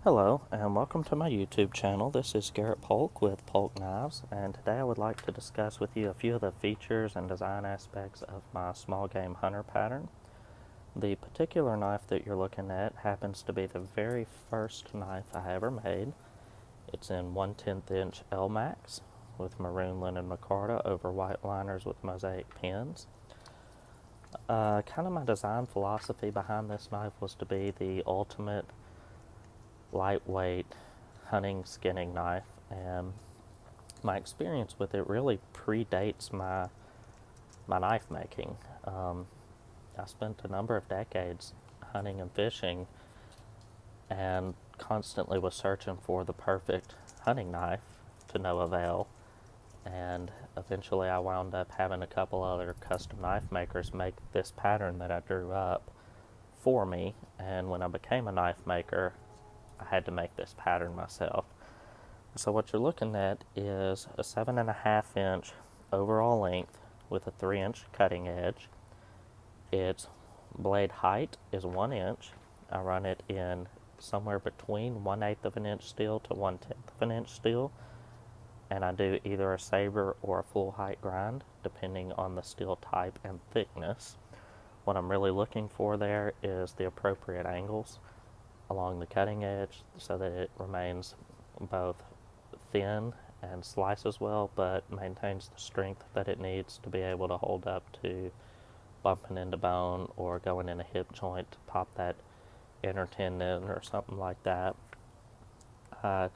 Hello and welcome to my YouTube channel. This is Polk with Polk Knives, and today I would like to discuss with you a few of the features and design aspects of my small game hunter pattern. The particular knife that you're looking at happens to be the very first knife I ever made. It's in 1/10 inch L-Max with maroon linen micarta over white liners with mosaic pins. Kind of my design philosophy behind this knife was to be the ultimate lightweight hunting skinning knife, and my experience with it really predates my knife making. I spent a number of decades hunting and fishing and constantly was searching for the perfect hunting knife to no avail, and eventually I wound up having a couple other custom knife makers make this pattern that I drew up for me, and when I became a knife maker I had to make this pattern myself. So what you're looking at is a 7.5 inch overall length with a 3 inch cutting edge. Its blade height is 1 inch. I run it in somewhere between 1/8 of an inch steel to 1/10 of an inch steel, and I do either a saber or a full height grind depending on the steel type and thickness. What I'm really looking for there is the appropriate angles along the cutting edge so that it remains both thin and slices well, but maintains the strength that it needs to be able to hold up to bumping into bone or going in a hip joint to pop that inner tendon or something like that. I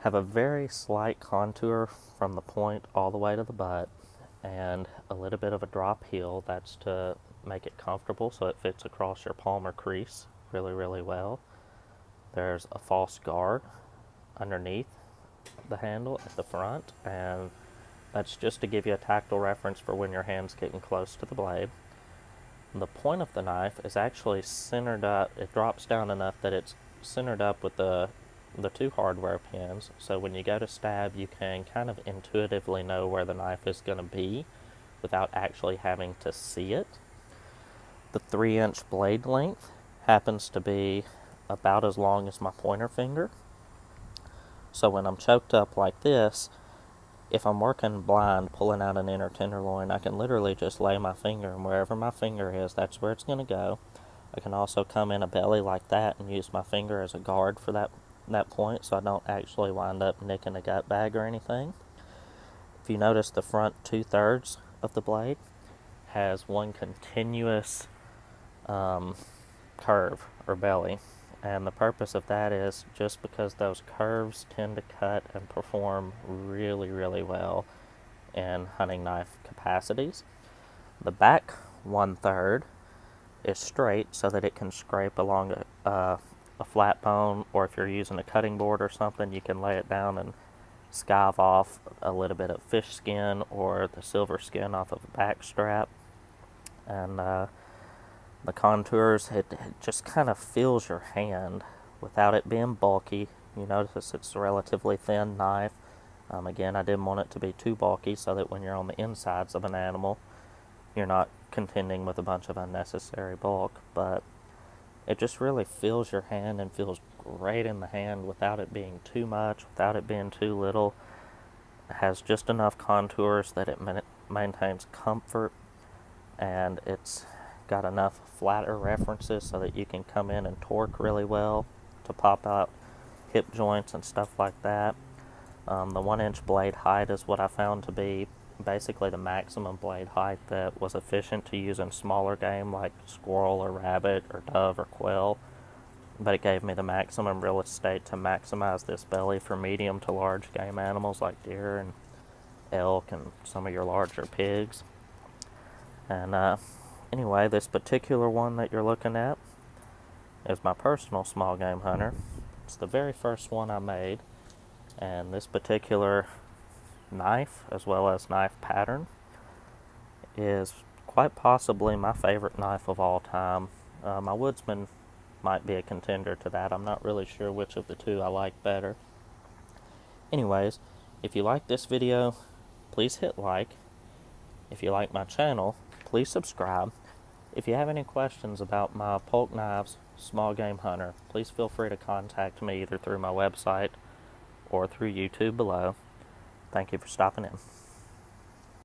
have a very slight contour from the point all the way to the butt and a little bit of a drop heel. That's to make it comfortable so it fits across your palm or crease really well. There's a false guard underneath the handle at the front, and that's just to give you a tactile reference for when your hand's getting close to the blade. The point of the knife is actually centered up. It drops down enough that it's centered up with the two hardware pins, so when you go to stab you can kind of intuitively know where the knife is going to be without actually having to see it. The 3 inch blade length happens to be about as long as my pointer finger. So when I'm choked up like this, if I'm working blind, pulling out an inner tenderloin, I can literally just lay my finger, and wherever my finger is, that's where it's going to go. I can also come in a belly like that and use my finger as a guard for that point, so I don't actually wind up nicking a gut bag or anything. If you notice, the front 2/3 of the blade has one continuous curve or belly, and the purpose of that is just because those curves tend to cut and perform really well in hunting knife capacities. The back 1/3 is straight so that it can scrape along a flat bone, or if you're using a cutting board or something, you can lay it down and skive off a little bit of fish skin or the silver skin off of a back strap. And the contours, it just kind of feels your hand without it being bulky. You notice it's a relatively thin knife. Again, I didn't want it to be too bulky so that when you're on the insides of an animal, you're not contending with a bunch of unnecessary bulk, but it just really feels your hand and feels great in the hand without it being too much, without it being too little. It has just enough contours that it maintains comfort, and it's got enough flatter references so that you can come in and torque really well to pop out hip joints and stuff like that. The 1 inch blade height is what I found to be basically the maximum blade height that was efficient to use in smaller game like squirrel or rabbit or dove or quail, but it gave me the maximum real estate to maximize this belly for medium to large game animals like deer and elk and some of your larger pigs. And anyway, this particular one that you're looking at is my personal small game hunter. It's the very first one I made, and this particular knife, as well as knife pattern, is quite possibly my favorite knife of all time. My Woodsman might be a contender to that. I'm not really sure which of the two I like better. Anyways, if you like this video, please hit like. If you like my channel, please subscribe. If you have any questions about my Polk knives, small game hunter, please feel free to contact me either through my website or through YouTube below. Thank you for stopping in.